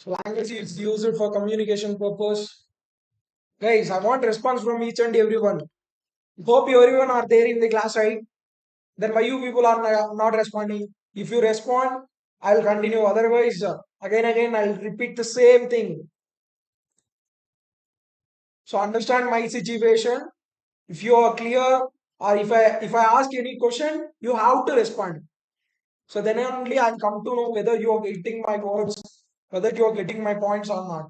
Language is used for communication purpose. Guys, I want response from each and everyone. Hope everyone are there in the class, right? Then why you people are not responding? If you respond, I'll continue. Otherwise, again, I'll repeat the same thing. So understand my situation. If you are clear, or if I ask any question, you have to respond. So then only I'll come to know whether you are getting my words, whether you are getting my points or not.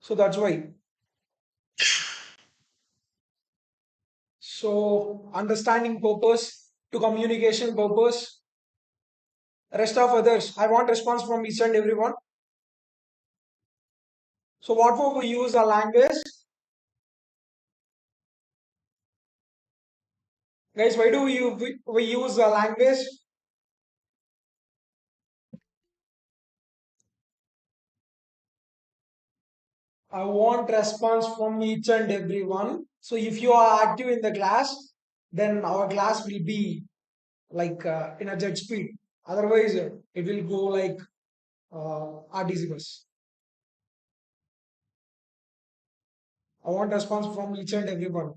So that's why. So understanding purpose to communication purpose. Rest of others, I want response from each and everyone. So what for we use a language? Guys, why do we use a language? I want response from each and everyone. So if you are active in the class, then our class will be like in a jet speed. Otherwise, it will go like RTC bus. I want response from each and everyone.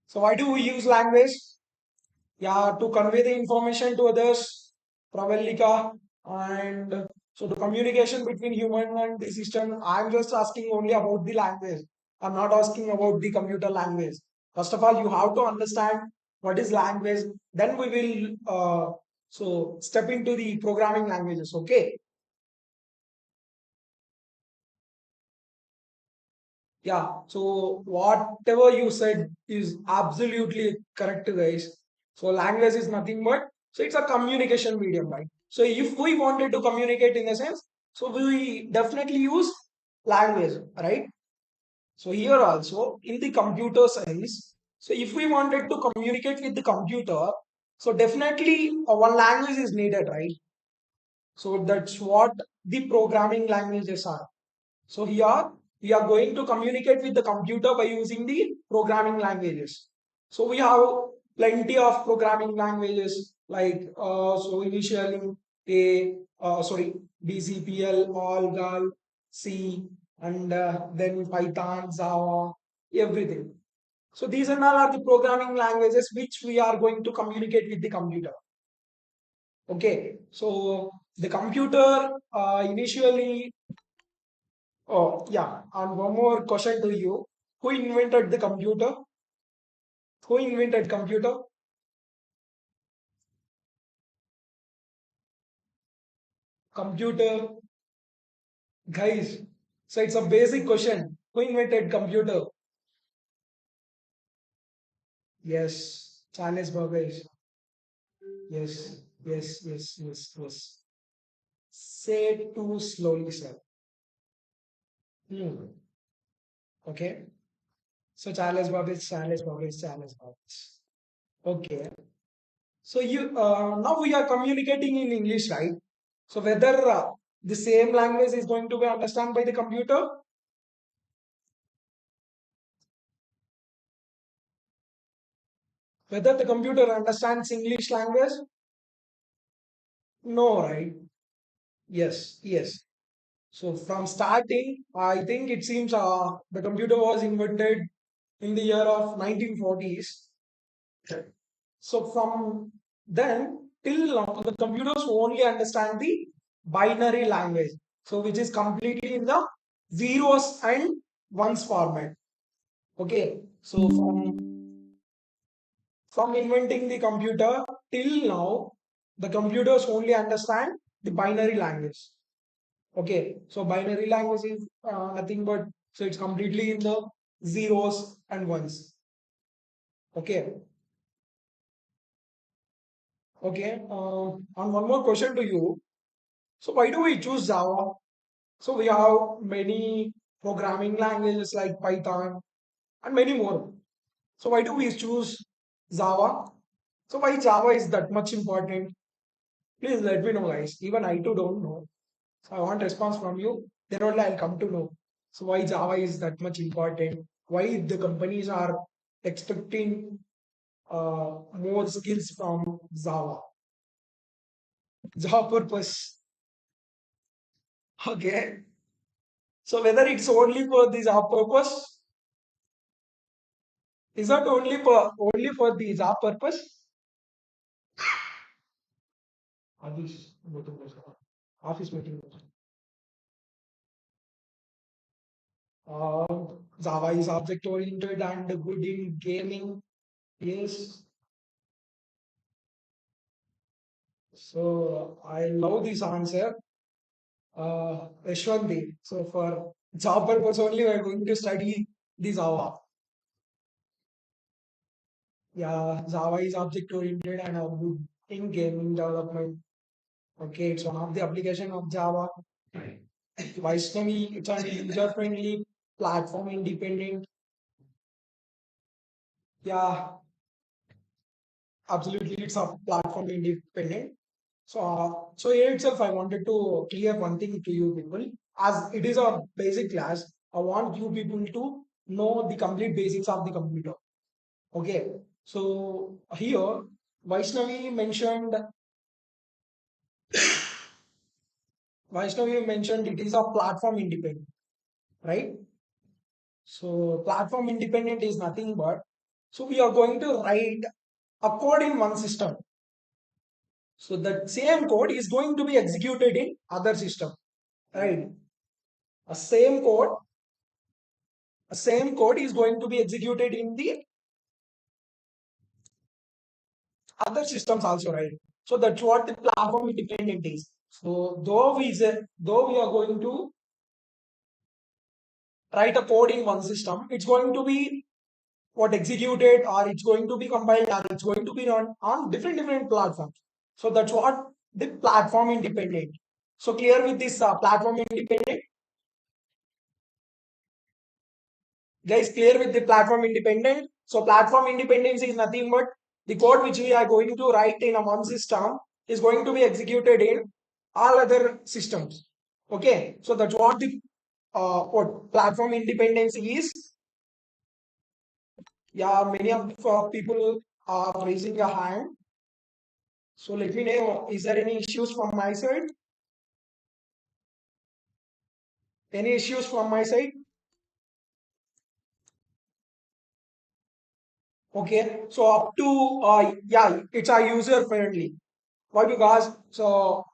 So why do we use language? Yeah, to convey the information to others, Pravalika, and so the communication between human and the system. I'm just asking only about the language. I'm not asking about the computer language. First of all, you have to understand what is language. Then we will so step into the programming languages. Okay. Yeah, so whatever you said is absolutely correct, guys. So language is nothing but so it's a communication medium, right? So if we wanted to communicate in a sense, so we definitely use language, right? So here also in the computer science, so if we wanted to communicate with the computer, so definitely one language is needed, right? So that's what the programming languages are. So here we are going to communicate with the computer by using the programming languages. So we have plenty of programming languages like so initially A sorry BCPL, All, C, and then Python, Java, everything. So these and all are the programming languages which we are going to communicate with the computer. Okay, so the computer initially. Oh, yeah. And one more question to you. Who invented the computer? Who invented computer? Computer, guys. So it's a basic question. Who invented computer? Yes, Charles Babbage. Yes, yes. Say too slowly, sir. Hmm. Okay. So Charles Babbage. Okay. So you now we are communicating in English, right? So whether the same language is going to be understood by the computer, whether the computer understands English language, no, right? Yes. So from starting, I think it seems the computer was invented in the year of 1940s. So from then till now, the computers only understand the binary language. So which is completely in the zeros and ones format. Okay. So from inventing the computer till now, the computers only understand the binary language. Okay, so binary language is nothing but so it's completely in the zeros and ones. Okay, okay. And one more question to you. So why do we choose Java? So we have many programming languages like Python and many more. So why do we choose Java? So why Java is that much important? Please let me know, guys. Even I too don't know. So I want response from you. Then only I'll come to know. So why Java is that much important? Why the companies are expecting more skills from Java? Job purpose. Okay. So whether it's only for the job purpose, is that only for the job purpose? Office meeting. Office meeting. Uh, Java is object oriented and good in gaming. Yes. So I love this answer. Yashwanti. So for job purpose only, we are going to study the Java. Yeah, Java is object oriented and good in gaming development. Okay, it's one of the application of Java. Vaishnavi, it's a user friendly, platform independent. Yeah, absolutely, it's a platform independent. So here itself, I wanted to clear one thing to you people. As it is a basic class, I want you people to know the complete basics of the computer. Okay. So here, Vaishnavi mentioned it is a platform independent, right? So platform independent is nothing but, so we are going to write a code in one system. So that same code is going to be executed in other system, right? A same code, a same code is going to be executed in the other systems also, right? So that's what the platform independent is. So though we are going to write a code in one system, it's going to be what executed or it's going to be compiled or it's going to be run on different platforms. So that's what the platform independent. So clear with this platform independent, guys. Clear with the platform independent. So platform independence is nothing but the code which we are going to write in a one system is going to be executed in all other systems. Okay, so that's what platform independence is. Yeah, many of the people are raising a hand. So let me know, is there any issues from my side? Any issues from my side? Okay, so up to yeah, it's a user friendly. Why? Because so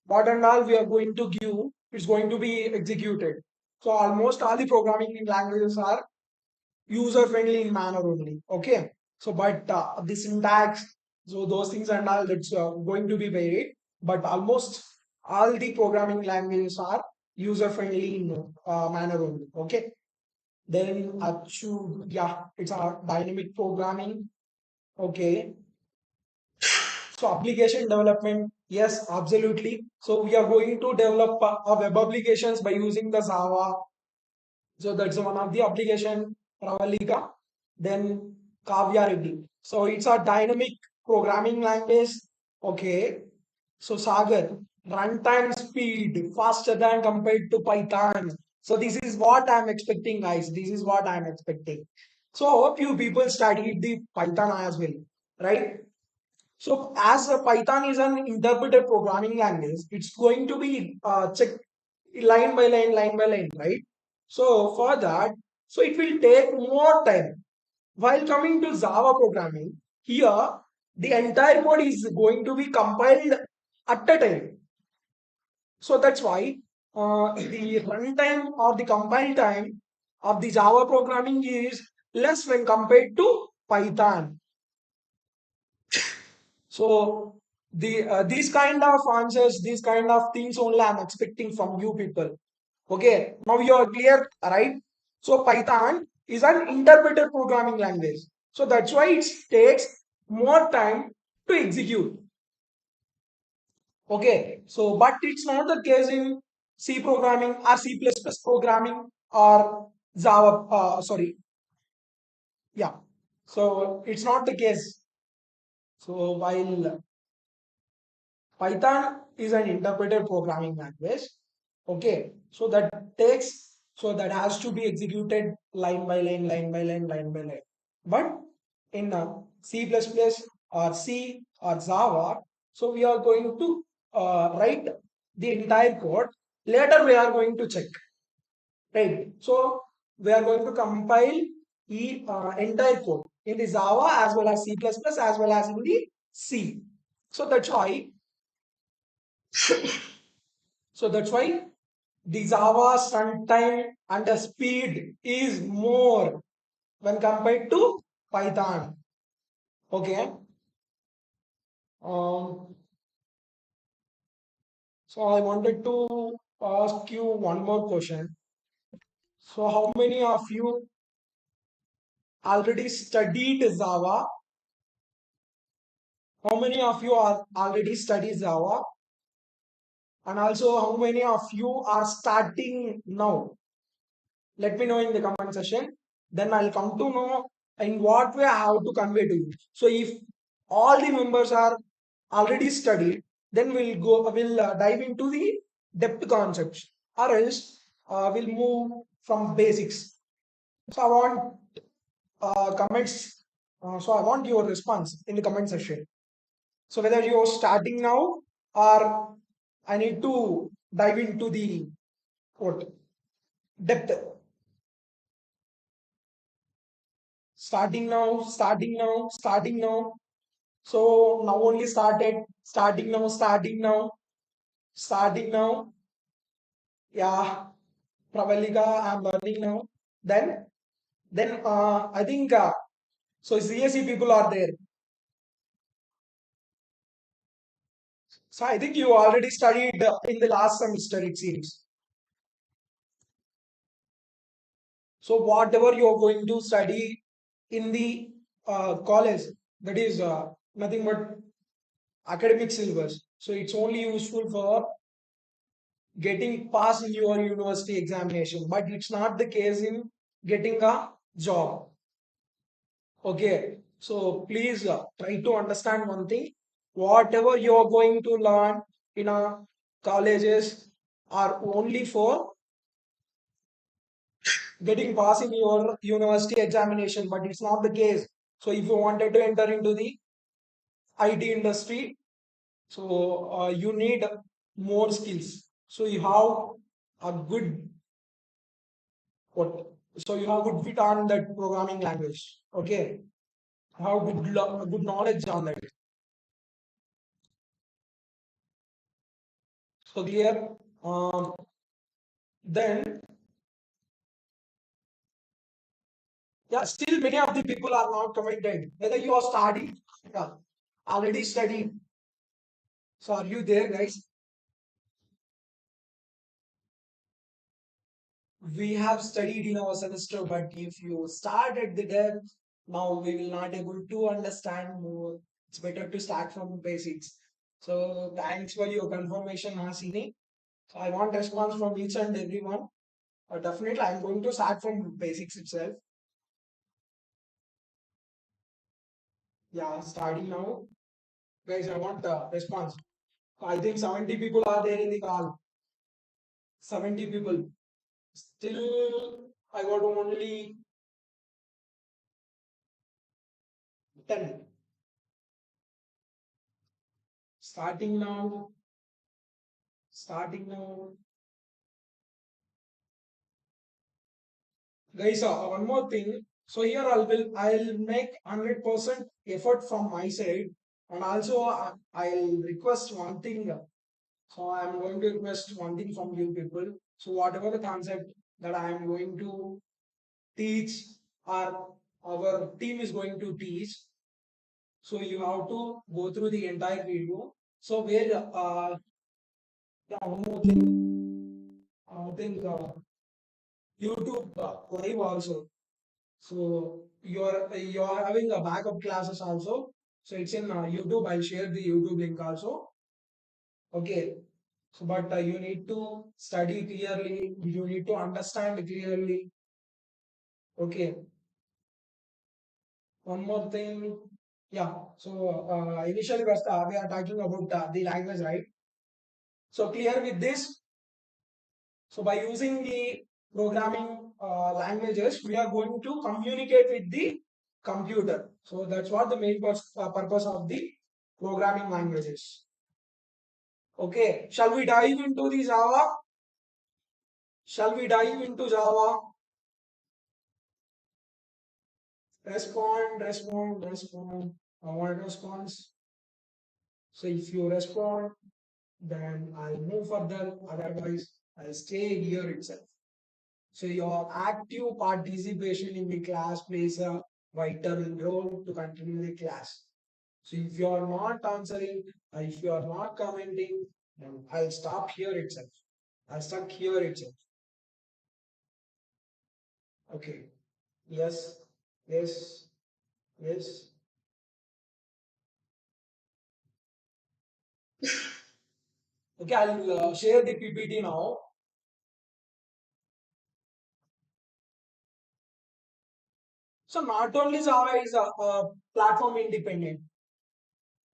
what and all we are going to give is going to be executed. So almost all the programming languages are user friendly in manner only. Okay, so but the syntax, so those things and all that's going to be varied. But almost all the programming languages are user friendly in manner only. Okay. Then Achu, yeah, it's a dynamic programming. Okay. So application development, yes, absolutely. So we are going to develop web applications by using the Java. So that's one of the application, Pravalika. Then Kavya Reddy. So it's a dynamic programming language. Okay. So Sagar, runtime speed faster than compared to Python. So this is what I'm expecting, guys. This is what I'm expecting. So hope you people studied the Python as well, right? So as a Python is an interpreted programming language, it's going to be checked line by line, right? So for that, so it will take more time. While coming to Java programming, here the entire code is going to be compiled at a time. So that's why the runtime or the compile time of the Java programming is less when compared to Python. So these kind of answers, these kind of things only I'm expecting from you people. Okay, now you are clear, right? So Python is an interpreted programming language. So that's why it takes more time to execute. Okay, so but it's not the case in C programming or C++ programming or Java. Sorry, yeah. So it's not the case. So while Python is an interpreted programming language. Okay, so that has to be executed line by line, line by line, line by line. But in C++ or C or Java, so we are going to write the entire code. Later we are going to check, right? So we are going to compile the entire code in the Java as well as C++ as well as in the C. So that's why, the Java's runtime and the speed is more when compared to Python. Okay. Um, so I wanted to ask you one more question. So how many of you already studied Java? How many of you are already studied Java? And also how many of you are starting now? Let me know in the comment section. Then I'll come to know in what way I have to convey to you. So if all the members are already studied, then we'll dive into the depth concepts, or else we'll move from basics. So I want comments. So I want your response in the comment section. So whether you're starting now or I need to dive into the what depth. Starting now, starting now, starting now. So now only started. Starting now, starting now, starting now. Yeah, Pravalika, I'm learning now. Then I think so. CSE people are there. So I think you already studied in the last semester. It seems. So whatever you are going to study in the college, that is nothing but academic syllabus. So it's only useful for getting pass in your university examination, but it's not the case in getting a job. Okay, so please try to understand one thing. Whatever you are going to learn in a colleges are only for getting pass in your university examination, but it's not the case. So if you wanted to enter into the IT industry, so you need more skills. So you have a good what? So you have good fit on that programming language. Okay, have good knowledge on that. So clear. Um, then yeah, still many of the people are not commented whether you are studying. Yeah, already studying. So are you there, guys? We have studied in our semester, but if you start at the depth, now we will not able to understand more. It's better to start from basics. So thanks for your confirmation, Hasini. So I want response from each and everyone. Definitely, I'm going to start from basics itself. Yeah, starting now. Guys, I want response. I think 70 people are there in the call. 70 people. Still, I got only 10. Starting now. Starting now. Guys, one more thing. So here I'll make 100% effort from my side, and also I'll request one thing. So I'm going to request one thing from you people. So whatever the concept that I am going to teach or our team is going to teach, so you have to go through the entire video. So where yeah, one more thing, I think YouTube live also. So you're having a backup classes also. So it's in YouTube. I'll share the YouTube link also. Okay. So but you need to study clearly. You need to understand clearly. Okay. One more thing. Yeah. So initially we are talking about the language, right? So clear with this. So by using the programming languages, we are going to communicate with the computer. So that's what the main purpose of the programming languages. Okay, shall we dive into the Java? Shall we dive into Java? Respond. I want response. So if you respond, then I'll move further. Otherwise, I'll stay here itself. So your active participation in the class plays a vital role to continue the class. So if you are not answering, or if you are not commenting, then I'll stop here itself. I'll stuck here itself. Okay. Yes. Yes. Yes. Okay, I'll share the PPT now. So not only Java is a platform independent.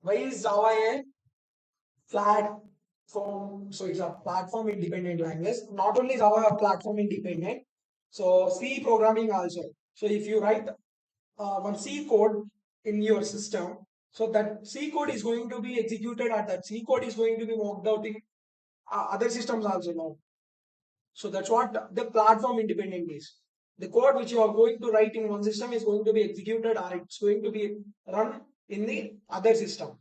Why is Java a platform? So it's a platform independent language. Not only Java a platform independent. So C programming also. So if you write one C code in your system, so that C code is going to be executed, and that C code is going to be worked out in other systems also now. So that's what the platform independent is. The code which you are going to write in one system is going to be executed, or it's going to be run in the other system.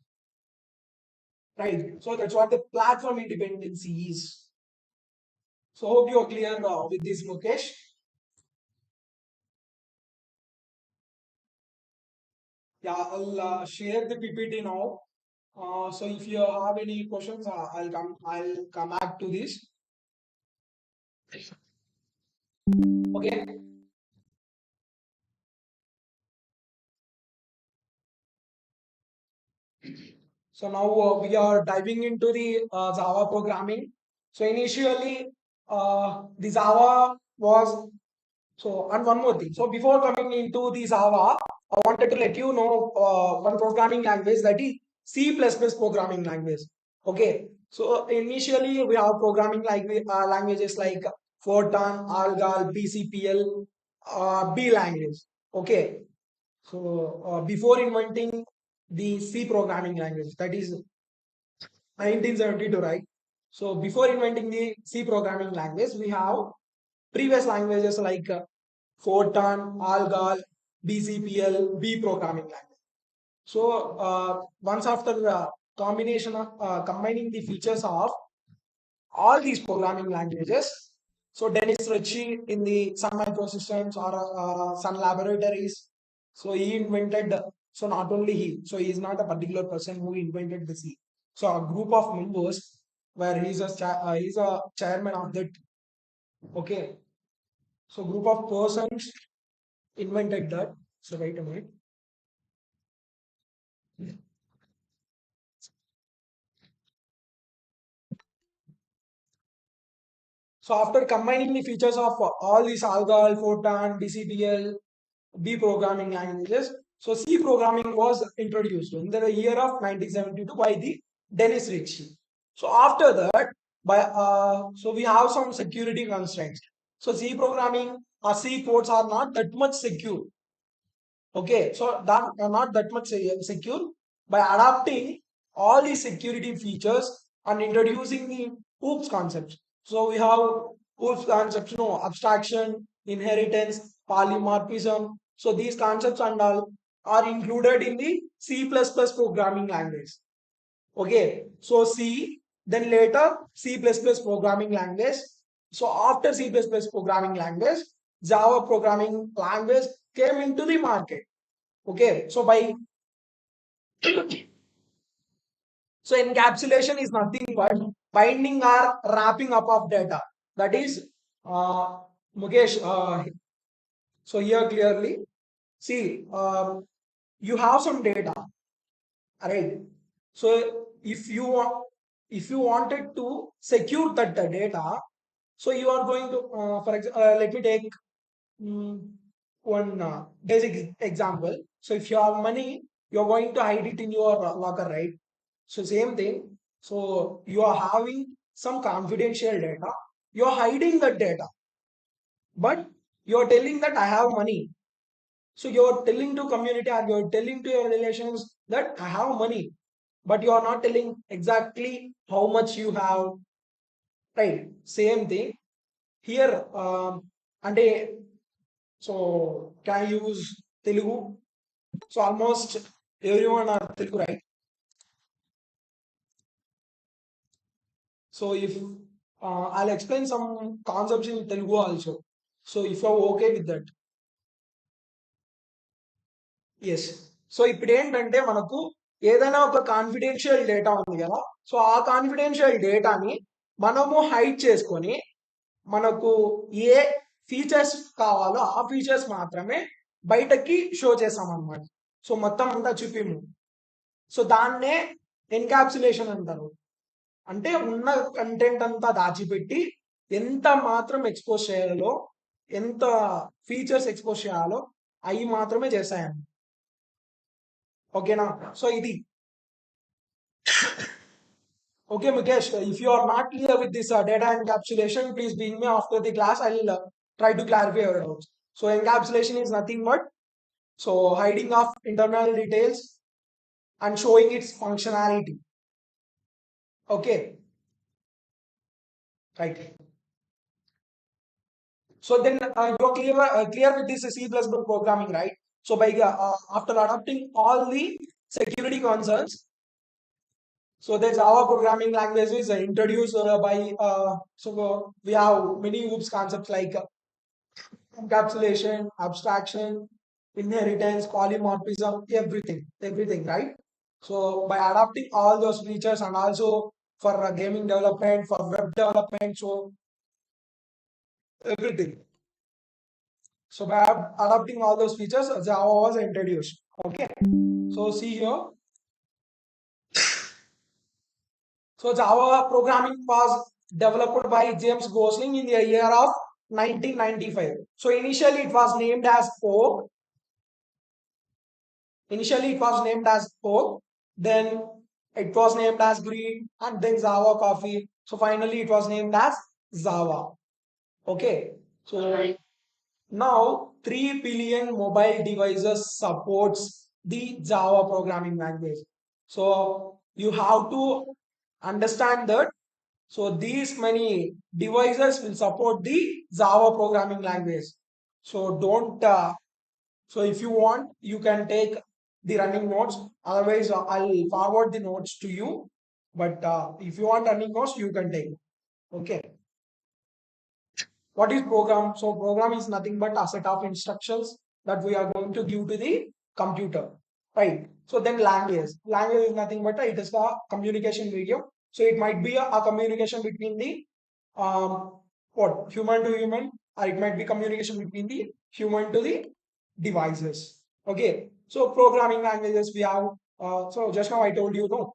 Right. So that's what the platform independency is. So hope you are clear with this, Mukesh. Yeah, I'll share the PPT now. So if you have any questions, I'll come back to this. Okay. So now we are diving into the Java programming. So initially, the Java was so, and one more thing. So before coming into the Java, I wanted to let you know one programming language, that is C++ programming language. Okay. So initially we have programming languages like Fortran, Algal, BCPL, B language. Okay. So before inventing the C programming language, that is 1972, right? So before inventing the C programming language, we have previous languages like Fortran, Algal, BCPL, B programming language. So once after the combination of combining the features of all these programming languages, so Dennis Ritchie in the Sun Microsystems or Sun Laboratories, so he invented. So not only he, so he is not a particular person who invented the C. So a group of members where he's a chairman of that. Okay, so group of persons invented that. So wait a minute. So after combining the features of all these Algal, Fortran, DCBL, B programming languages, so C programming was introduced in the year of 1972 by the Dennis Ritchie. So after that, so we have some security constraints. So C programming or C codes are not that much secure. Okay, so that are not that much secure. By adapting all these security features and introducing the OOPS concepts. So we have OOPS concepts, abstraction, inheritance, polymorphism. So these concepts and all are included in the C++ programming language. Okay, so C, then later C++ programming language. So after C++ programming language, Java programming language came into the market. Okay, so by so encapsulation is nothing but binding or wrapping up of data. That is, Mukesh. So here clearly, see, you have some data, right? So if you wanted to secure that data, so you are going to, for example, let me take mm, one basic example. So if you have money, you're going to hide it in your locker, right? So same thing. So you are having some confidential data. You're hiding that data, but you're telling that I have money. So you're telling to community or you're telling to your relations that I have money. but you are not telling exactly how much you have, right? Same thing here. And so can I use Telugu? So almost everyone are Telugu, right? So if I'll explain some concepts in Telugu also. So if you're okay with that, yes. So ఇప్పుడు ఏంటంటే మనకు ఏదైనా ఒక confidential data ఉంది కదా. So ఆ confidential డేటాని మనము హైడ్ చేసుకొని మనకు ఏ ఫీచర్స్ కావాలో ఆ ఫీచర్స్ మాత్రమే బయటకి షో చేసాం అన్నమాట. సో మొత్తం అంతా చూపిము. సో దాన్నే ఎన్కాప్సులేషన్ అంటారు. అంటే ఉన్న కంటెంట్ అంతా దాచిపెట్టి ఎంత మాత్రం ఎక్స్పోజ్ చేయాలో, ఎంత ఫీచర్స్ ఎక్స్పోజ్ చేయాలో అవి మాత్రమే చేస్తాయండి. ఓకేనా? సో ఇది. Okay, Mukesh, if you are not clear with this data encapsulation, please bring me after the class. I'll try to clarify your doubts. So encapsulation is nothing but so hiding of internal details and showing its functionality. Okay, right. So then you're clear with this C++ programming, right? So by after adopting all the security concerns, so the Java programming language is introduced by so we have many OOPS concepts like encapsulation, abstraction, inheritance, polymorphism, everything, right? So by adopting all those features and also for gaming development, for web development, so everything. So by adopting all those features, Java was introduced. Okay. So see here. So Java programming was developed by James Gosling in the year of 1995. So initially it was named as O. Initially it was named as O. Then it was named as Green and then Java Coffee. So finally it was named as Java. Okay. So now 3 billion mobile devices supports the Java programming language. So you have to understand that. So these many devices will support the Java programming language. So don't. So if you want, you can take the running notes. Otherwise, I'll forward the notes to you. But if you want running notes, you can take. Okay. What is program? So program is nothing but a set of instructions that we are going to give to the computer, right? So then language. Language is nothing but it is a communication medium. So it might be a communication between the what human to human, or it might be communication between the human to the devices. Okay. So programming languages we have. So just now I told you no.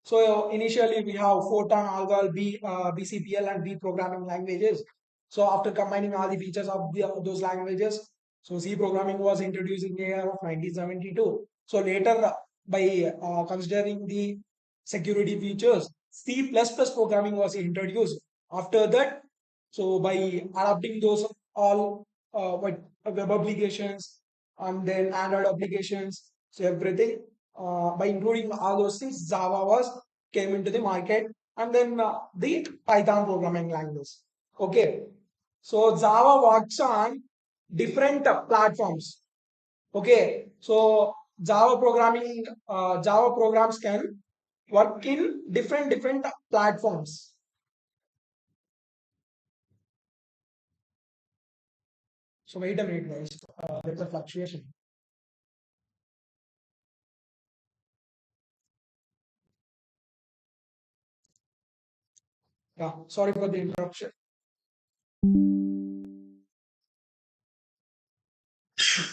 So initially we have Fortran, Algol, BCPL and B programming languages. So after combining all the features of those languages, so C programming was introduced in the year of 1972. So later by considering the security features, C++ programming was introduced. After that, so by adopting those all web applications and then Android applications, so everything by including all those things, Java was came into the market, and then the Python programming language. Okay, so Java works on different platforms. Okay, so Java programs can work in different platforms. So wait a minute, guys. There's a fluctuation. Yeah, sorry for the interruption.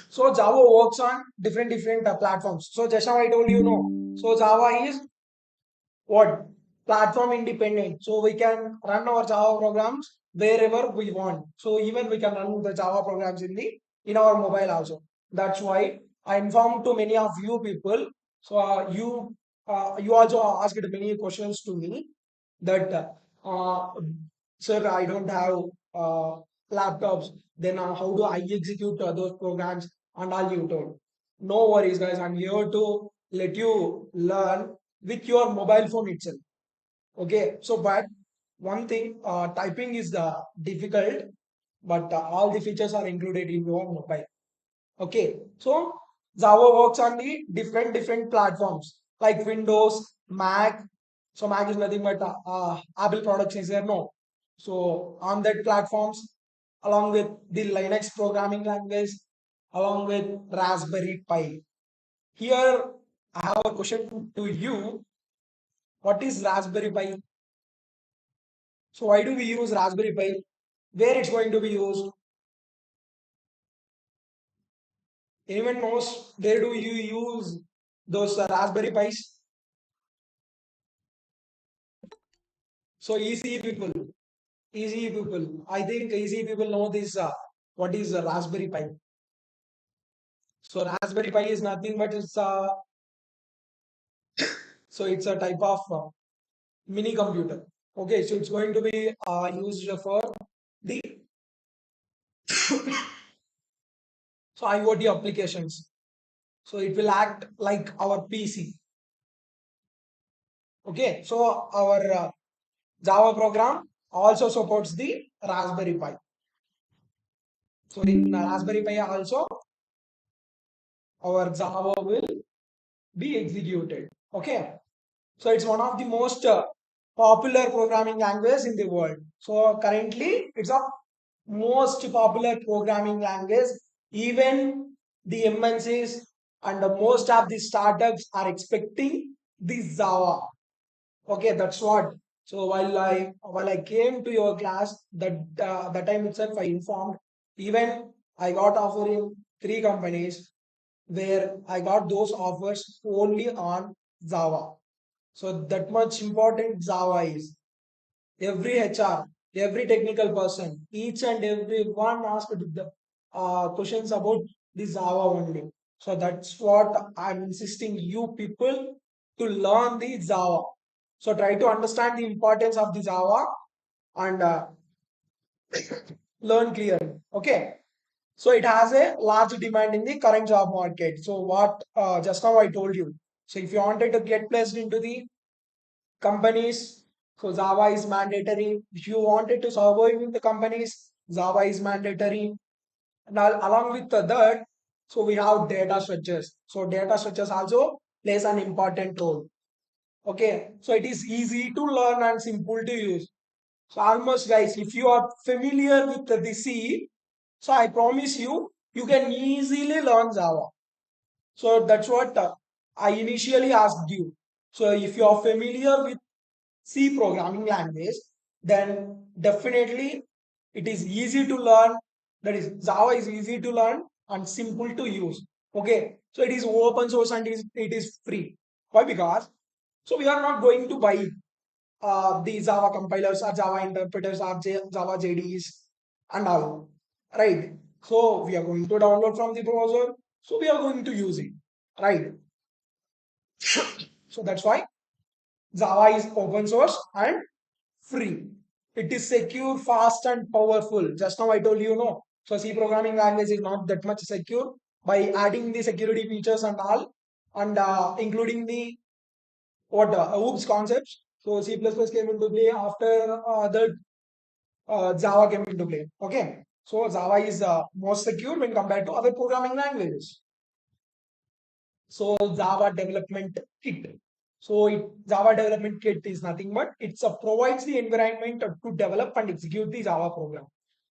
So Java works on different platforms. So just now I told you no. So Java is what platform independent. So we can run our Java programs wherever we want. So even we can run the Java programs in our mobile also. That's why I informed to many of you people. So you also asked many questions to me that sir, I don't have laptops. Then how do I execute those programs and all you told? No worries, guys. I'm here to let you learn with your mobile phone itself. Okay, so but one thing, typing is difficult, but all the features are included in your mobile. Okay, so Java works on the different platforms like Windows, Mac. So Mac is nothing but Apple products is there, no. So on that platforms, along with the Linux programming language, along with Raspberry Pi. Here I have a question to you. What is Raspberry Pi? So why do we use Raspberry Pi? Where it's going to be used? Anyone knows where do you use those Raspberry Pis? So easy people, easy people. I think easy people know this. What is a Raspberry Pi? So Raspberry Pi is nothing but it's a type of mini computer. Okay, so it's going to be used for the IoT applications. So it will act like our PC. Okay, so our Java program also supports the Raspberry Pi. So in Raspberry Pi also our Java will be executed. Okay, so it's one of the most popular programming languages in the world. So currently it's a most popular programming language. Even the MNCs and the most of the startups are expecting this Java. Okay, that's what. So while I came to your class, that time itself I informed. Even I got offer in three companies where I got those offers only on Java. So that much important Java is. Every HR, every technical person, each and every one asked the questions about this Java only. So that's what I'm insisting you people to learn the Java. So try to understand the importance of the Java and learn clearly. Okay. So it has a large demand in the current job market. So what just now I told you. So if you wanted to get placed into the companies, so Java is mandatory. If you wanted to survive in the companies, Java is mandatory. Now, along with that, so we have data structures. So data structures also plays an important role. Okay, so it is easy to learn and simple to use. So almost guys, if you are familiar with the C, so I promise you, you can easily learn Java. So that's what I initially asked you. So if you are familiar with C programming language, then definitely it is easy to learn. That is, Java is easy to learn and simple to use. Okay, so it is open source and it is free. Why? Because so we are not going to buy the Java compilers or Java interpreters or Java JDs and all, right? So we are going to download from the browser. So we are going to use it, right? So that's why Java is open source and free. It is secure, fast, and powerful. Just now I told you, no. So C programming language is not that much secure. By adding the security features and all, and including the what OOPS concepts. So C++ came into play after the Java came into play. Okay. So Java is more secure when compared to other programming languages. So Java development kit. So Java development kit is nothing but it provides the environment to develop and execute the Java program.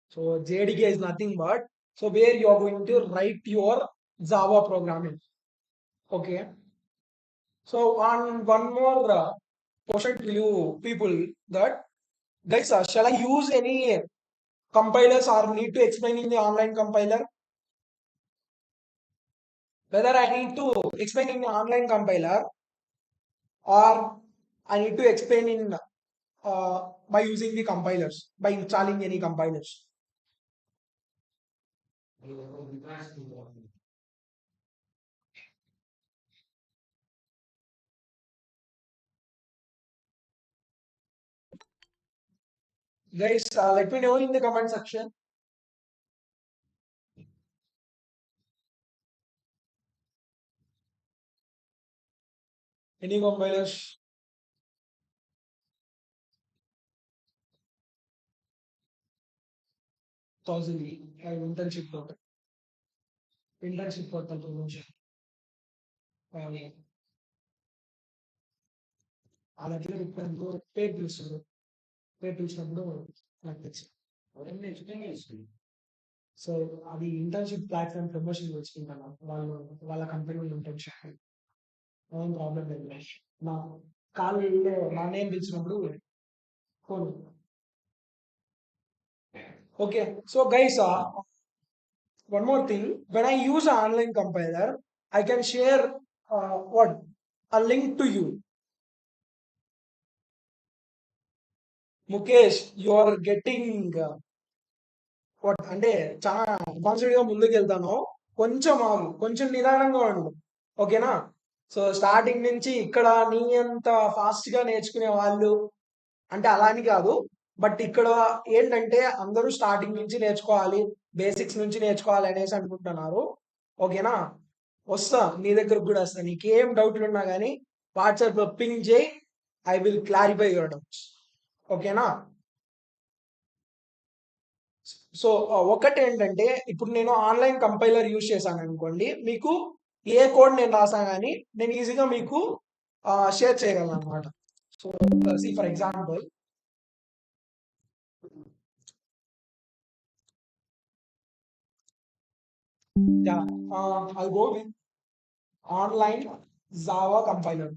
So JDK is nothing but so where you are going to write your Java programming. Okay. So on one more question to you people that guys, shall I use any compilers or need to explain in the online compiler? Whether I need to explain in the online compiler or I need to explain in by using the compilers, by installing any compilers. Guys, let me know in the comment section. Any compilers? 1000 internship total. Internship total promotion. ఆ దగ్గర ఇప్పుడు పేరు పిలుస్తారు. పేరు పిలిచినప్పుడు నాకు తెలుసు. So అది ఇంటర్న్షిప్ ప్లాట్ఫామ్ ప్రమోషన్ చేసుకుంటాను వాళ్ళు వాళ్ళ కంపెనీలో ఇంటర్న్షిప్ ఏం ప్రాబ్లం లేదు నా కాలేజీలో నా నేమ్ పిలిచినప్పుడు phone okay so guys one more thing when I use an online compiler I can share what a link to you Mukesh you are getting what అంటే చాలా అడ్వాన్స్డ్ గా ముందుకు వెళ్తాను కొంచెం ఆగు కొంచెం నిదానంగా ఉండు ఓకేనా సో స్టార్టింగ్ నుంచి ఇక్కడ నీ అంత ఫాస్ట్ గా నేర్చుకునే వాళ్ళు అంటే అలా అని కాదు బట్ ఇక్కడ ఏంటంటే అందరూ స్టార్టింగ్ నుంచి నేర్చుకోవాలి బేసిక్స్ నుంచి నేర్చుకోవాలి అనేసి అనుకుంటున్నారు ఓకేనా వస్తా నీ దగ్గరకు కూడా వస్తా నీకేం డౌట్లు ఉన్నా కానీ వాట్సాప్ లో పింగ్ చేయి I will clarify your doubts ఓకేనా సో ఒకటి ఏంటంటే ఇప్పుడు నేను ఆన్లైన్ కంపైలర్ యూజ్ చేశాను అనుకోండి మీకు ఏ కోడ్ నేను రాసా కానీ నేను ఈజీగా మీకు షేర్ చేయగలను అనమాట so see for example yeah I'll go with online Java compiler.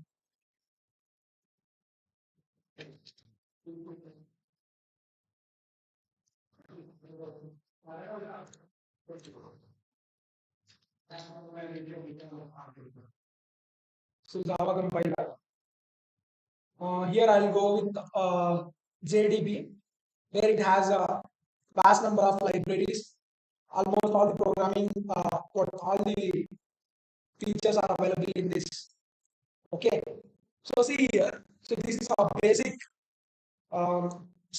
So Java compiler. Here I'll go with JDB, where it has a vast number of libraries. Almost all the programming, what all the features are available in this. Okay. So see here. So this is a basic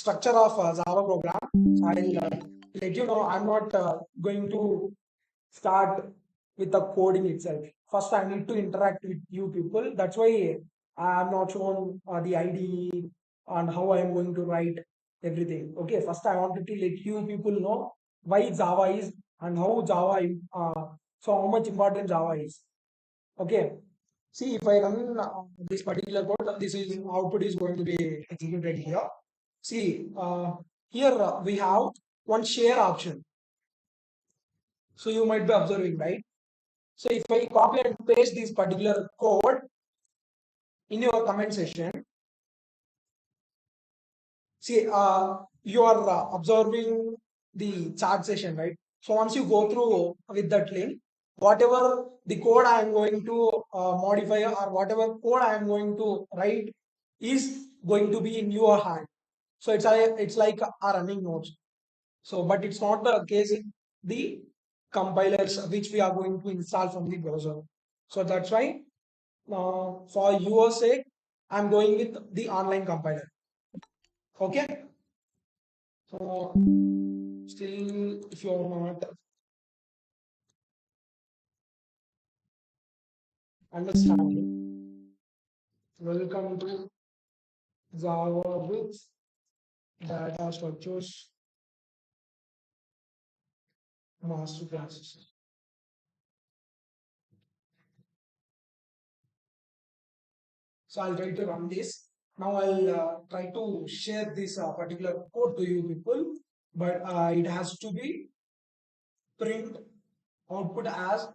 structure of Java program. I'll let you know. I'm not going to start with the coding itself. First, I need to interact with you people. That's why I am not shown the IDE and how I am going to write everything. Okay, first I wanted to let you people know why Java is and how Java, so how much important Java is. Okay, see if I run this particular code, this is output is going to be executed here. See, here we have one share option. So you might be observing, right? So if I copy and paste this particular code in your comment section, see, you are observing the chat session, right? So once you go through with that link, whatever the code I am going to modify or whatever code I am going to write is going to be in your hand. So it's like a running notes. So, but it's not the case in the compilers which we are going to install from the browser. So that's why for your sake, I'm going with the online compiler. Okay. So still, if you are not understanding, welcome to Java with data structures master classes. So I'll try to run this. Now I'll try to share this particular code to you people, but it has to be print output as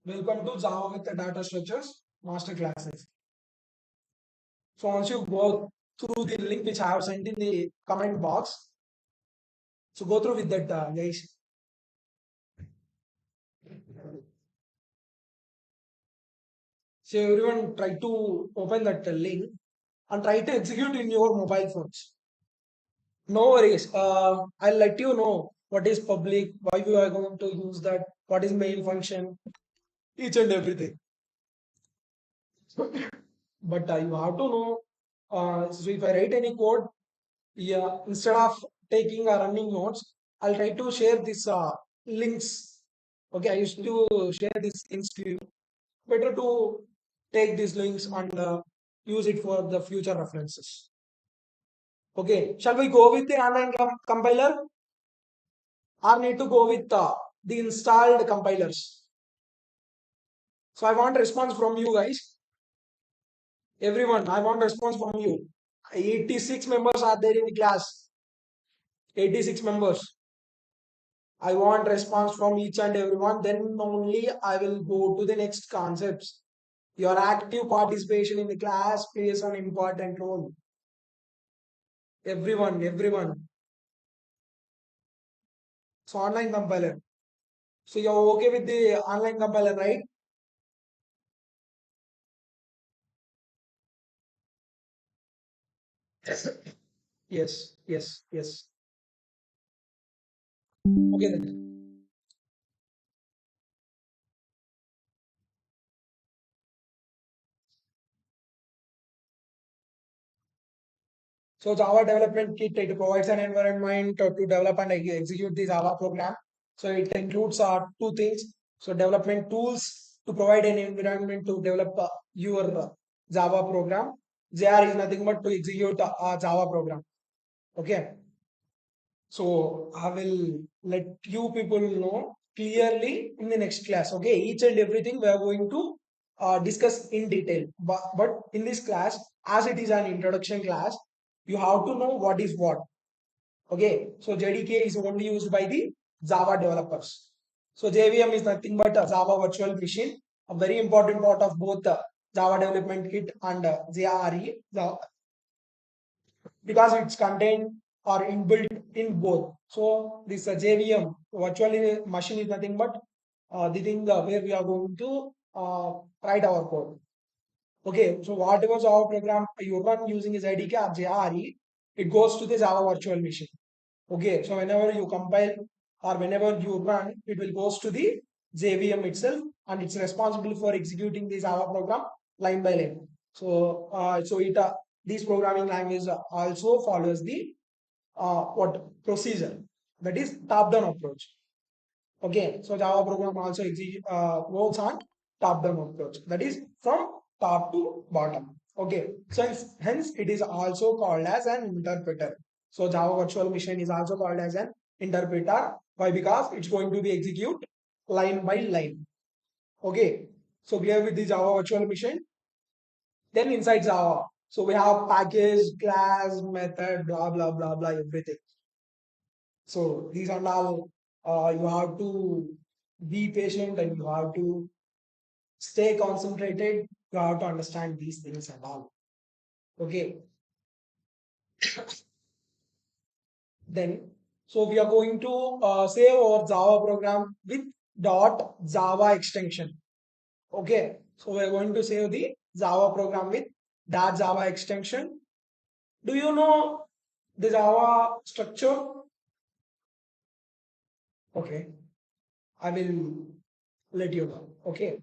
welcome to Java with the data structures master classes. So once you go through the link which I have sent in the comment box, so go through with that guys. So everyone try to open that link and try to execute in your mobile phones. No worries. I'll let you know what is public, why we are going to use that, what is main function, each and everything. But you have to know. So if I write any code, yeah, instead of taking a running notes, I'll try to share this links. Okay, I used to share these links to you. Better to take these links and use it for the future references. Okay, shall we go with the online compiler or need to go with the installed compilers? So I want response from you guys. Everyone, I want response from you. 86 members are there in the class. 86 members. I want response from each and everyone. Then only I will go to the next concepts. Your active participation in the class plays an important role. Everyone. So online compiler. So you're okay with the online compiler, right? Yes. Okay then. So Java development kit, it provides an environment to develop and execute the Java program. So it includes two things. So development tools to provide an environment to develop your Java program. JR is nothing but to execute a Java program. Okay. So I will let you people know clearly in the next class. Okay, each and everything we are going to discuss in detail. But in this class, as it is an introduction class, you have to know what is what. Okay, so JDK is only used by the Java developers. So JVM is nothing but a Java virtual machine, a very important part of both the Java development kit and JRE, because it's contained or inbuilt in both. So this JVM virtual machine is nothing but the thing where we are going to write our code. Okay, so whatever Java program you run using is IDK or JRE, it goes to the Java virtual machine. Okay, so whenever you compile or whenever you run, it will goes to the JVM itself and it's responsible for executing the Java program line by line. So, this programming language also follows the what procedure, that is top-down approach. Okay, so Java program also works on top-down approach. That is from top to bottom. Okay, so hence it is also called as an interpreter. So Java virtual machine is also called as an interpreter. Why? Because it's going to be execute line by line. Okay, so clear with the Java virtual machine. Then inside Java, so we have package, class, method, blah blah blah blah, everything. So these are all you have to be patient and you have to stay concentrated. You have to understand these things and all. Okay. Then, so we are going to save our Java program with dot Java extension. Okay. So we are going to save the Java program with dot Java extension. Do you know the Java structure? Okay. I will let you know. Okay.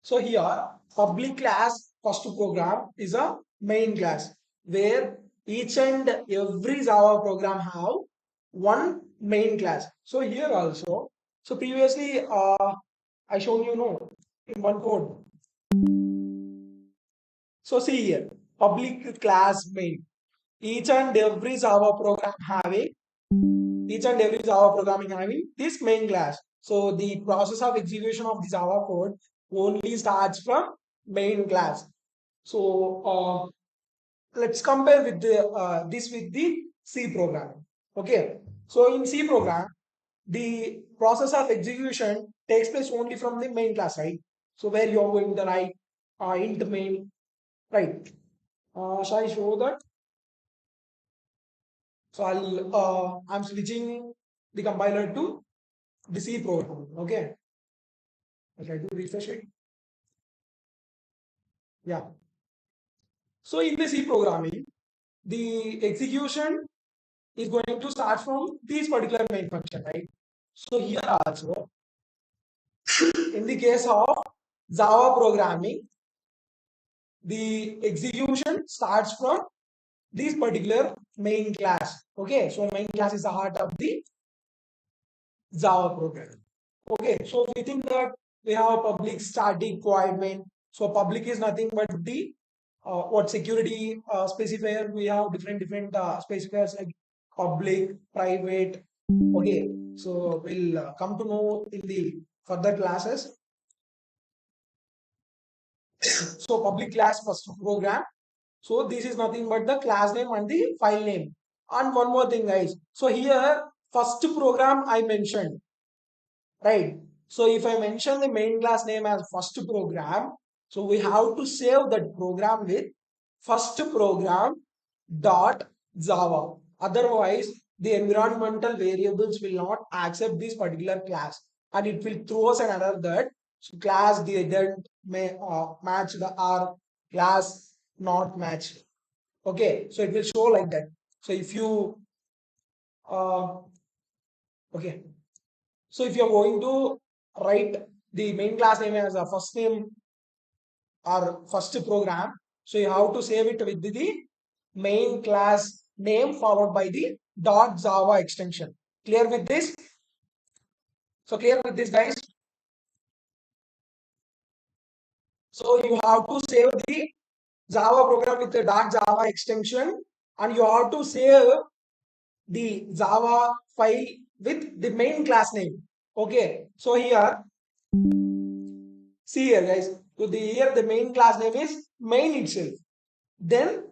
So here, public class first program is a main class where each and every Java program have one main class. So here also, so previously I shown you know in one code. So see here, public class main. Each and every Java program having each and every Java programming having this main class. So the process of execution of the Java code only starts from main class. So let's compare with the this with the C program. Okay. So in C program, the process of execution takes place only from the main class, right? So where you are going to write int main, right? Shall I show that? So I'm switching the compiler to the C program. Okay. I try to refresh it. Yeah. So in the C programming, the execution is going to start from this particular main function, right? So here also, in the case of Java programming, the execution starts from this particular main class. Okay, so main class is the heart of the Java program. Okay, so we think that we have a public static void main. So public is nothing but the what security specifier. We have different specifiers like public, private. Okay, so we'll come to know in the further classes. So public class first program. So this is nothing but the class name and the file name. And one more thing, guys. So here first program I mentioned, right? So if I mention the main class name as first program, so we have to save that program with first program dot Java. Otherwise, the environmental variables will not accept this particular class, and it will throw us an error that so class didn't match the R class not match. Okay, so it will show like that. So if you uh, okay, so if you're going to write the main class name as a first name or first program, so you have to save it with the main class name followed by the dot Java extension. Clear with this? So clear with this, guys? So you have to save the Java program with the dot Java extension, and you have to save the Java file with the main class name. Okay. So here, see here, guys. So the here the main class name is main itself. Then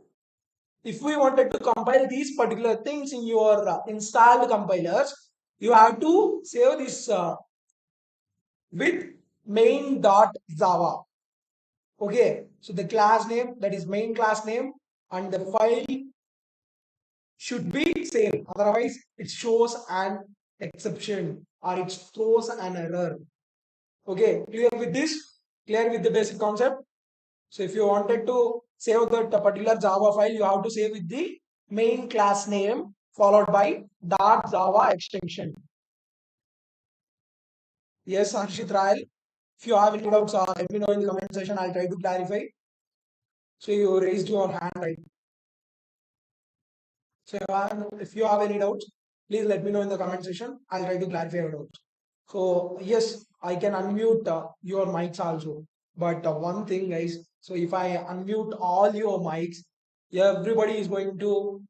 if we wanted to compile these particular things in your installed compilers, you have to save this with main.java. Okay, so the class name, that is main class name, and the file should be same. Otherwise, it shows an exception or it throws an error. Okay, clear with this? Clear with the basic concept? So if you wanted to save that particular Java file, you have to save with the main class name followed by dot Java extension. Yes, Harshit Rai. If you have any doubts, let me know in the comment section. I'll try to clarify. So you raised your hand, right? So if you have any doubts, please let me know in the comment section. I'll try to clarify your doubts. So yes, I can unmute your mics also. But one thing, guys. So if I unmute all your mics, everybody is going to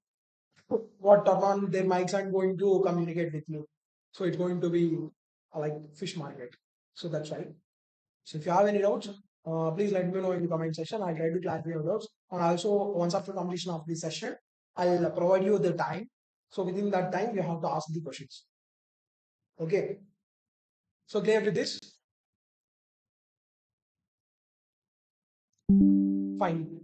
what turn on their mics and going to communicate with you. So it's going to be like fish market. So that's right. So if you have any doubts, please let me know in the comment section. I'll try to clarify your doubts. And also, once after completion of this session, I'll provide you the time. So within that time, you have to ask the questions. Okay. So clear with this? Fine.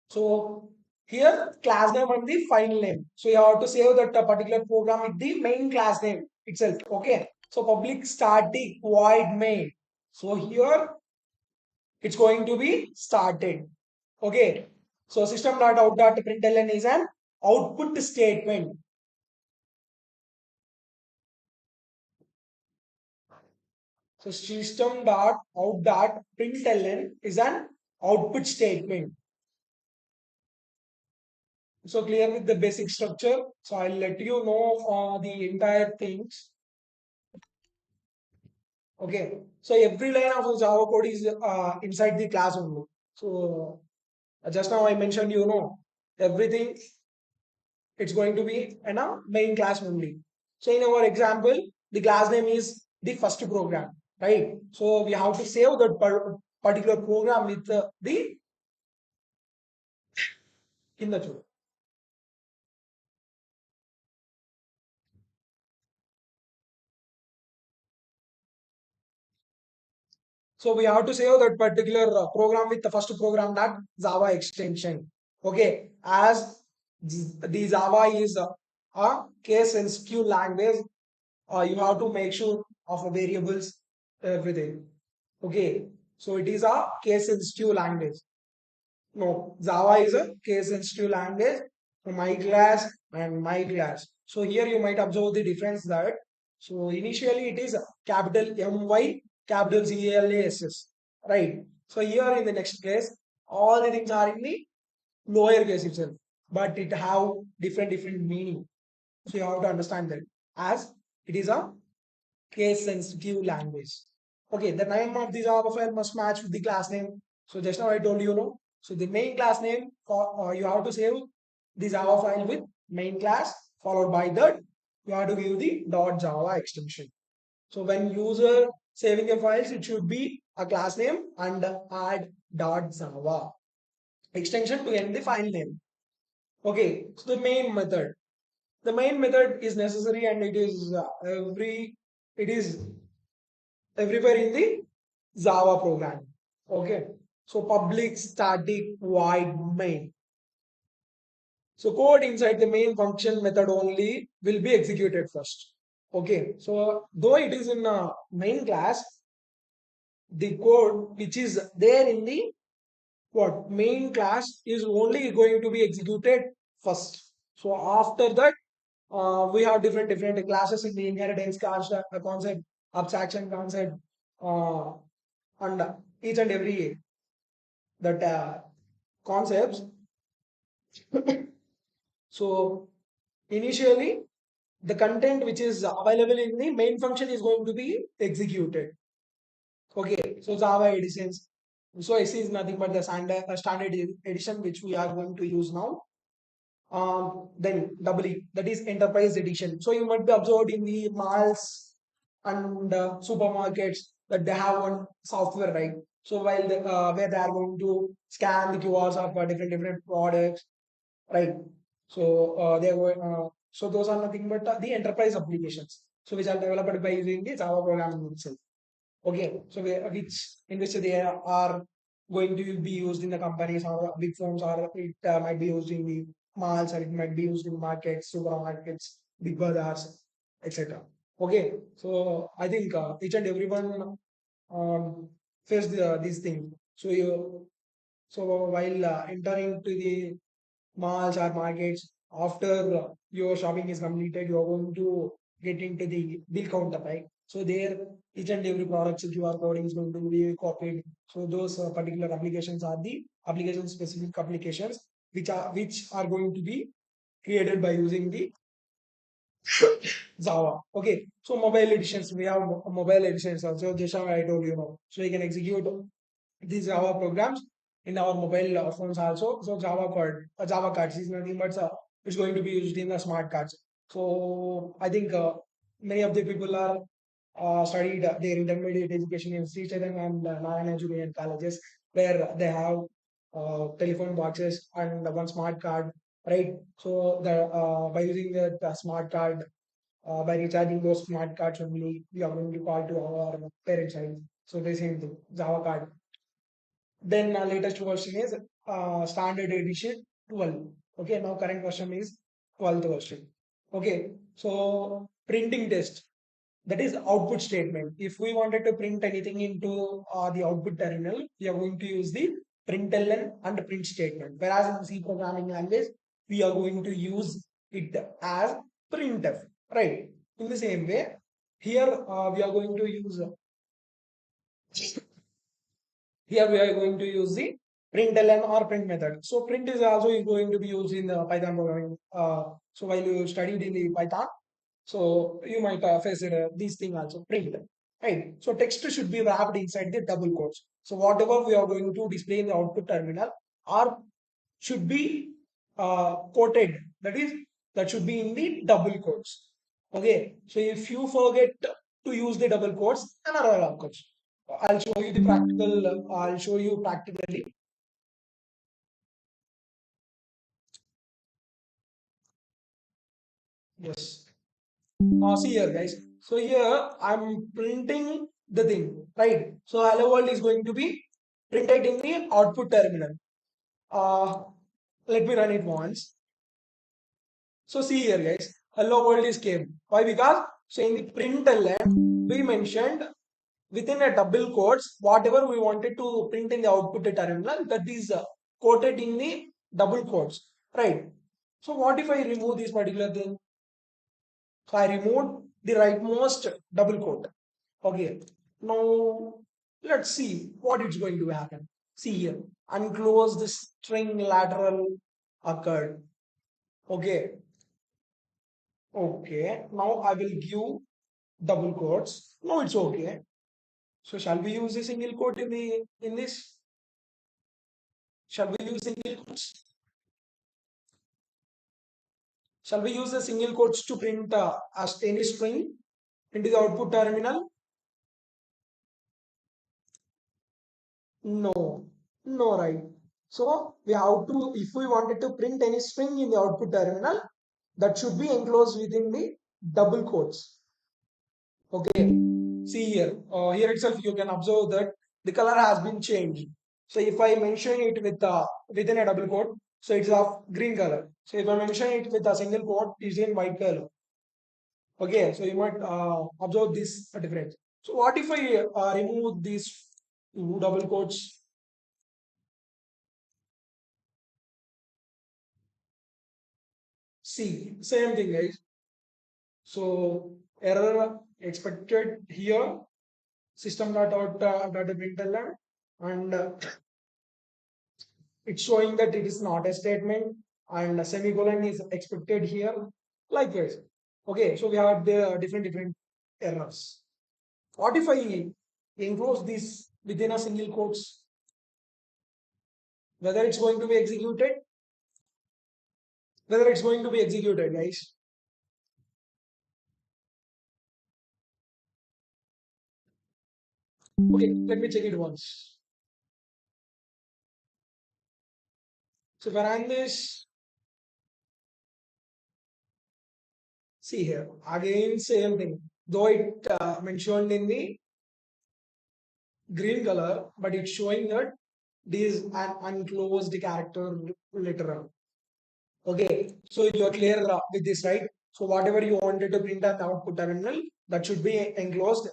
So here class name and the file name. So you have to save that particular program with the main class name itself. Okay. So public static void main. So here it's going to be started. Okay. So system.out.println is an output statement. So system.out.println is an output statement. So clear with the basic structure. So I'll let you know the entire things. Okay. So every line of the Java code is inside the class only. So just now I mentioned, everything it's going to be in a main class only. So in our example, the class name is the first program, right? So we have to save that particular program with the in the tool. So we have to save that particular program with the first program that Java extension. Okay, as the Java is a case sensitive language, you have to make sure of variables everything. Okay, so it is a case sensitive language. No, Java is a case sensitive language. My class and my class. So here you might observe the difference that so initially it is capital MY, capital GLASS, right? So here in the next case, all the things are in the lower case itself, but it have different meaning. So you have to understand that as it is a case sensitive language. Okay, the name of the Java file must match with the class name. So just now I told you, no. So the main class name for you have to save the Java file with main class, followed by that you have to give the .java extension. So when user saving a files, it should be a class name and add .java extension to end the file name. Okay, so the main method. The main method is necessary and it is everywhere in the Java program. Okay. So public static void main. So code inside the main function method only will be executed first. Okay. So though it is in a main class, the code which is there in the what main class is only going to be executed first. So after that, we have different classes in the inheritance concept, abstraction concept, uh, and each and every that concepts. So initially, the content which is available in the main function is going to be executed. Okay, so Java editions. So SC is nothing but the standard edition which we are going to use now. Then EE, that is enterprise edition. So you might be observed in the malls and supermarkets that they have one software, right? So while where they are going to scan the QRs of different products, right? So they are going, so those are nothing but the enterprise applications. So which are developed by using the Java programming itself. Okay, so which in which they are going to be used in the companies or big firms, or it might be used in the malls, or it might be used in markets, supermarkets, big bazaars, etc. Okay, so I think each and everyone face these things. So you so while entering to the malls or markets, after your shopping is completed, you are going to get into the bill counter, right? So there, each and every product QR code is going to be copied. So those particular applications are the application specific applications which are going to be created by using the Java. Okay, so mobile editions, we have mobile editions also. Just how I told you now. So you can execute these Java programs in our mobile phones also. So Java cards is nothing but it's going to be used in the smart cards. So I think many of the people are studied their intermediate education in Jdsa and Narayana Junior colleges where they have telephone boxes and one smart card, right? So the by using the smart card, by recharging those smart cards only, we are going to call to our parent side. So the same thing, Java card. Then latest version is standard edition 12. Okay, now current version is 12th version. Okay, so printing test, that is output statement. If we wanted to print anything into the output terminal, we are going to use the println and print statement. Whereas in C programming language, we are going to use it as printf, right? In the same way, here we are going to use here we are going to use the println or print method. So print is also going to be used in the Python programming. So while you studied in the Python, so you might face these things also print, right? So text should be wrapped inside the double quotes. So whatever we are going to display in the output terminal are should be quoted. That should be in the double quotes. Okay. So if you forget to use the double quotes, another of course. I'll show you the practical. I'll show you practically. Yes. See here, guys. So here I'm printing the thing, right? So hello world is going to be printed in the output terminal. Uh, Let me run it once. So see here, guys. Hello world is came. Why? Because so in the println we mentioned within a double quotes whatever we wanted to print in the output terminal, that is quoted in the double quotes, right? So what if I remove this particular thing? So I removed the rightmost double quote. Okay. Now let's see what it's going to happen. See here. Unclose the string lateral occurred. Okay. Okay. Now I will give double quotes. No, it's okay. So shall we use a single quote in this? Shall we use single quotes? Shall we use the single quotes to print as any string into the output terminal? No, no, right. So we have to, if we wanted to print any string in the output terminal, that should be enclosed within the double quotes. Okay. See here, here itself you can observe that the color has been changed. So if I mention it with within a double quote, so it's of green color. So if I mention it with a single quote, it's in white color. Okay, so you might observe this difference. So what if I remove these two double quotes? See, same thing, guys. So error expected here, system dot out dot println, and it's showing that it is not a statement, and a semicolon is expected here. Likewise, okay. So we have the different errors. What if I enclose this within a single quotes? Whether it's going to be executed, whether it's going to be executed, guys. Okay, let me check it once. So if I run this, see here, again same thing. Though it mentioned in the green color, but it's showing that this is an unclosed character literal. Okay, so you're clear with this, right? So whatever you wanted to print at the output terminal, that should be enclosed.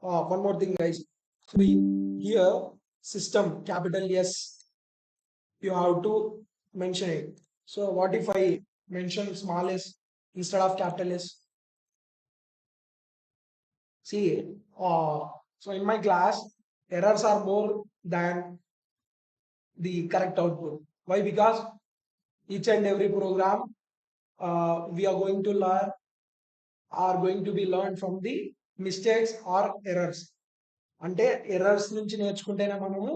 One more thing, guys. So here, system capital S, you have to mention it. So what if I mention small s instead of capital S? See, so in my class, errors are more than the correct output. Why? Because each and every program we are going to learn are going to be learned from the mistakes or errors. అంటే errors నుంచి నేర్చుకుంటేనే మనము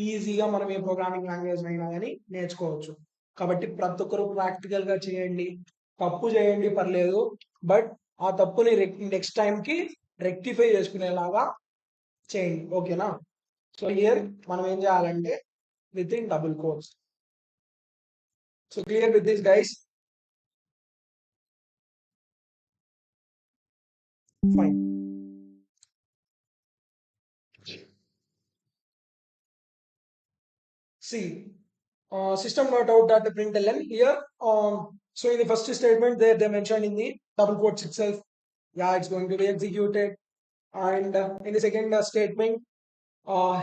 ఈజీగా మనం ఏ programming language అయినా కానీ నేర్చుకోవచ్చు. కాబట్టి ప్రతి ఒక్కరు ప్రాక్టికల్ గా చేయండి, తప్పు చేయండి పర్లేదు, బట్ ఆ తప్పుని నెక్స్ట్ టైం కి రెక్టిఫై చేసుకునేలాగా చేయండి. ఓకేనా? సో హియర్ మనం ఏం చేయాలంటే with in double course. So clear with this guys? Fine. See, system.out.println here. So in the first statement there they mentioned in the double quotes itself, yeah, it's going to be executed. And in the second statement,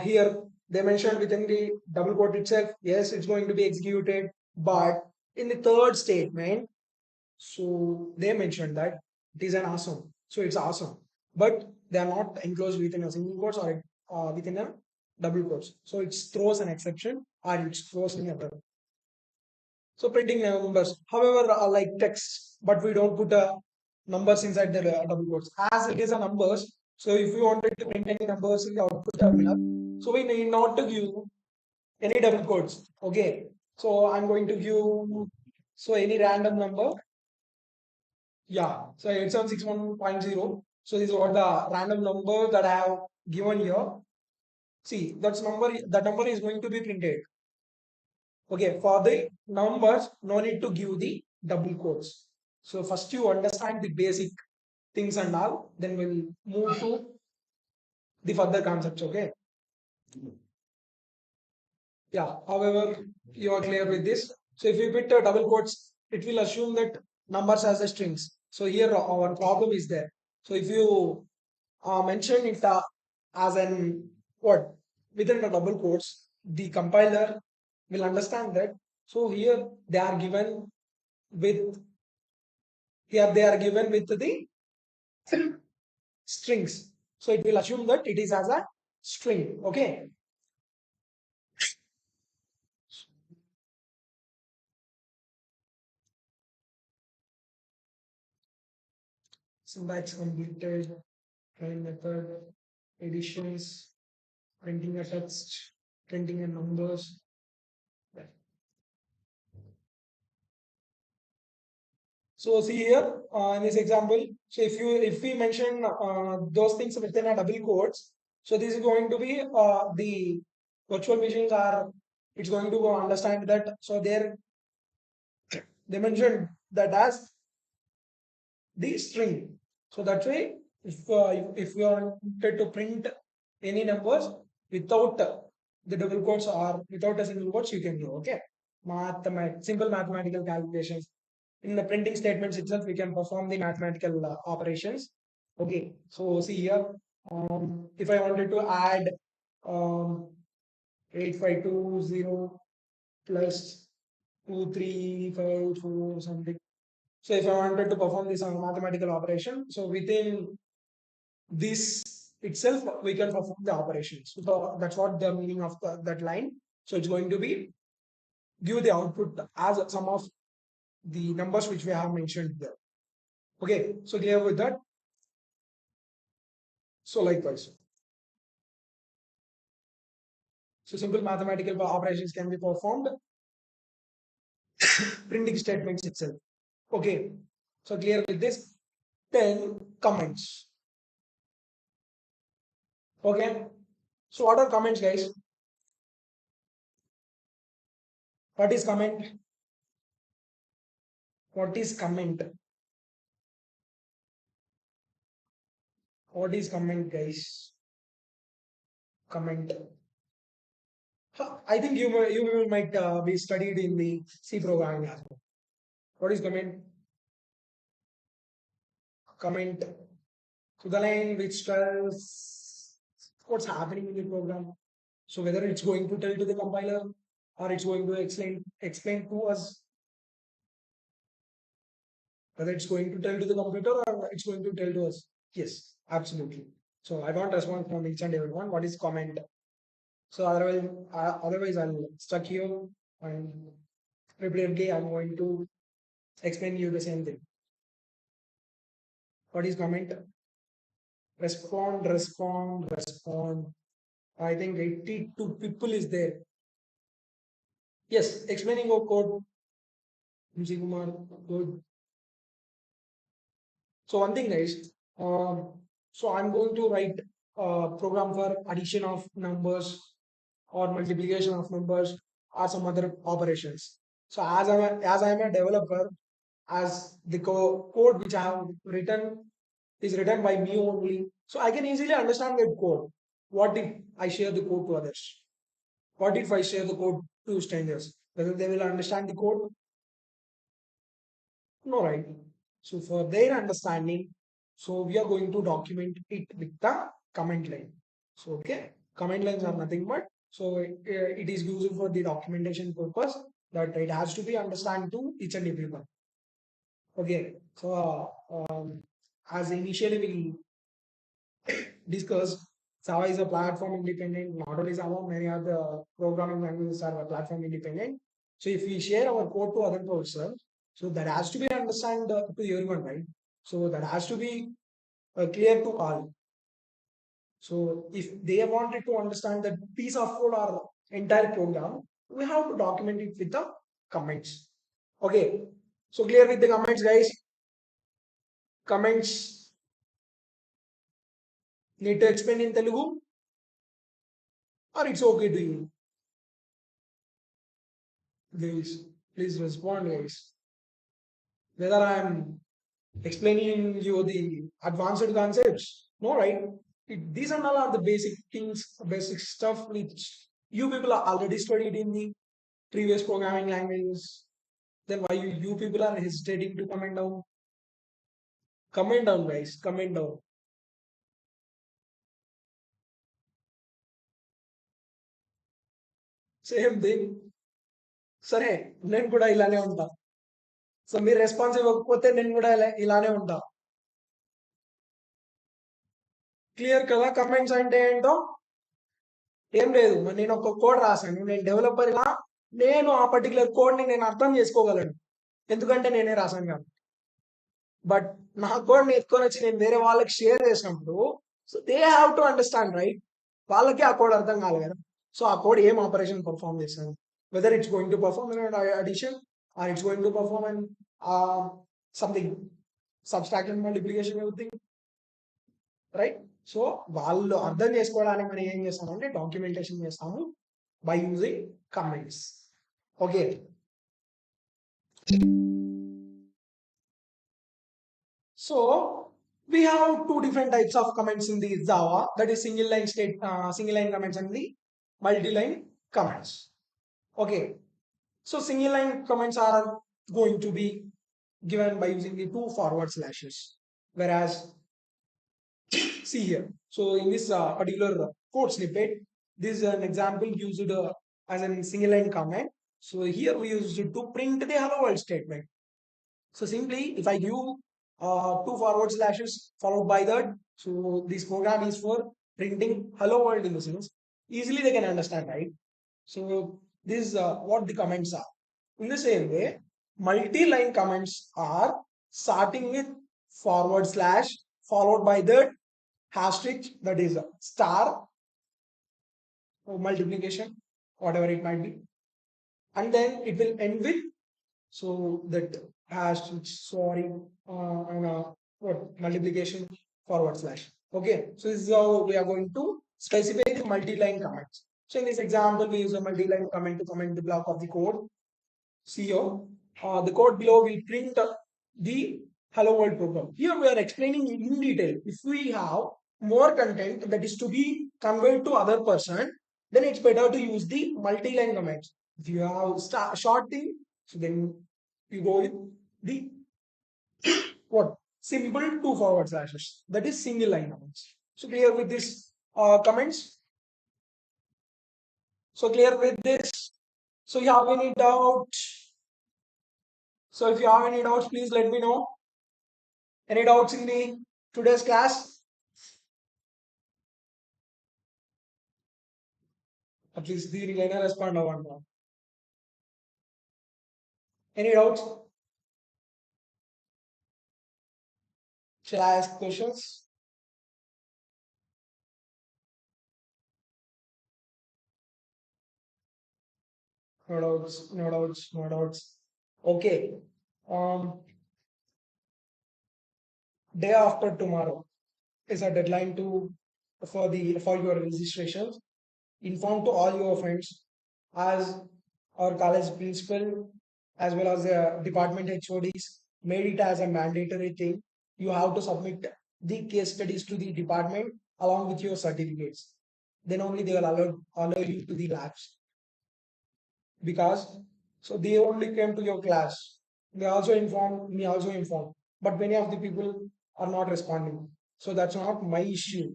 here they mentioned within the double quote itself, yes, it's going to be executed. But in the third statement, so they mentioned that it is an awesome. So it's awesome, but they are not enclosed within a single quotes or within a double quotes. So it throws an exception or it throws an error. So printing numbers, however, like text, but we don't put numbers inside the double quotes as it is a numbers. So if we wanted to print any numbers in the output terminal, so we need not to give any double quotes. Okay, so I'm going to give so any random number. Yeah, so 8761.0. So this is what the random number that I have given here. See, that number is going to be printed. Okay, for the numbers, no need to give the double quotes. So first you understand the basic things and all, then we'll move to the further concepts. Okay. Yeah. However, you are clear with this. So if you put double quotes, it will assume that numbers as a strings. So here our problem is there. So if you mention it as an what within the double quotes, the compiler will understand that. So here they are given with the strings. So it will assume that it is as a string. Okay. Syntax completed, train method. additions, printing a text, printing a numbers. So see here in this example, so if we mention those things within a double quotes, so this is going to be the virtual machines are it's going to go understand that. So there they mentioned that as the string. So that way, if you wanted to print any numbers without the double quotes or without a single quotes, you can do. Okay, simple mathematical calculations. In the printing statements itself, we can perform the mathematical operations. Okay, so see here, if I wanted to add um, 8520 plus 2354 something. So if I wanted to perform this mathematical operation, so within this itself, we can perform the operations. So that's what the meaning of that line. So it's going to be give the output as some of the numbers which we have mentioned there. Okay, so clear with that. So likewise, so simple mathematical operations can be performed printing statements itself. Okay, so clear with this. Then comments. Okay, so what are comments, guys? What is comment? What is comment? What is comment, guys? Comment. I think you might be studied in the C programming as well. What is comment? Comment. So the line which tells what's happening in the program. So whether it's going to tell to the compiler or it's going to explain to us, whether it's going to tell to the computer or it's going to tell to us. Yes, absolutely. So I want response from each and everyone. What is comment? So otherwise I'll stuck here and repeatedly I'm going to explain you the same thing. What is comment? Respond, respond, respond. I think 82 people is there. Yes, explaining your code. MC Kumar, good. So one thing guys, so I'm going to write a program for addition of numbers or multiplication of numbers or some other operations. So as I'm a developer, as the code which I have written is written by me only. So I can easily understand that code. What if I share the code to others? What if I share the code to strangers? Whether they will understand the code? No, right? So for their understanding, so we are going to document it with the comment line. So okay, comment lines are nothing but so it is used for the documentation purpose that it has to be understand to each and everyone. Okay, so as initially we discussed, Java is a platform independent. Not only Java, many other programming languages are platform independent. So if we share our code to other person, so that has to be understand to everyone, right? So that has to be clear to all. So if they wanted to understand that piece of code or entire program, we have to document it with the comments. Okay. So clear with the comments, guys. Comments need to explain in Telugu or it's okay to you? Guys, please respond, guys. Whether I'm explaining you the advanced concepts, no, right? These and all are the basic things, basic stuff which you people are already studied in the previous programming languages. Then why you people are hesitating to comment down? Comment down, guys. Comment down. Same thing సరే నేను కూడా ఇలానే ఉంటా so మీరు response ఇవ్వకపోతే నేను కూడా ఇలానే ఉంటా క్లియర్ కదా కమెంట్స్ అంటే ఏంటో ఏం లేదు మరి నేను ఒక కోడ్ రాశాను నేను డెవలపర్ గా నేను ఆ పర్టికులర్ కోడ్ ని నేను అర్థం చేసుకోగలను ఎందుకంటే నేనే రాశాను కాబట్టి బట్ నా కోడ్ ని ఎత్తుకొని వచ్చి నేను వేరే వాళ్ళకి షేర్ చేసినప్పుడు so they have to understand right. వాళ్ళకి ఆ కోడ్ అర్థం కాదు కదా. సో ఆ కోడ్ ఏం ఆపరేషన్ పర్ఫామ్ చేస్తుంది, whether it's going to perform in addition or it's going to perform and something subtraction multiplication everything right. So వాళ్ళు అర్థం చేసుకోవడానికి మనం ఏం చేస్తామంటే డాక్యుమెంటేషన్ చేస్తాము by using comments. Okay. So we have two different types of comments in the Java, that is single line comments and the multi-line comments. Okay. So single line comments are going to be given by using the two forward slashes. Whereas see here. So in this particular code snippet, this is an example used as a single line comment. So here we used it to print the hello world statement. So simply, if I give two forward slashes followed by that, so this program is for printing hello world in the sense. Easily they can understand, right? So this is what the comments are. In the same way, multi-line comments are starting with forward slash followed by the asterisk, that is star or multiplication, whatever it might be, and then it will end with so that hash sorry and what multiplication forward slash. Okay, so this is how we are going to specify the multi-line comments. So in this example, we use a multi-line comment to comment the block of the code. See here, the code below will print the hello world program. Here we are explaining in detail. If we have more content that is to be conveyed to other person, then it's better to use the multi-line comments. If you have short thing, so then you go with the what simple two forward slashes. That is single line comments. So clear with this comments. So clear with this. So you have any doubt? So if you have any doubts, please let me know. Any doubts in the today's class? At least the related respond one more. Any doubts? Shall I ask questions? No doubts, no doubts, no doubts. Okay. Um, day after tomorrow is a deadline to for your registrations. Inform to all your friends as our college principal as well as the department HODs made it as a mandatory thing. You have to submit the case studies to the department along with your certificates. Then only they will allow you to the labs because so they only came to your class. They also informed me, also informed, but many of the people are not responding. So that's not my issue.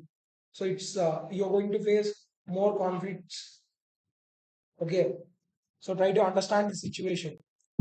So it's you're going to face more conflicts. Okay, so try to understand the situation.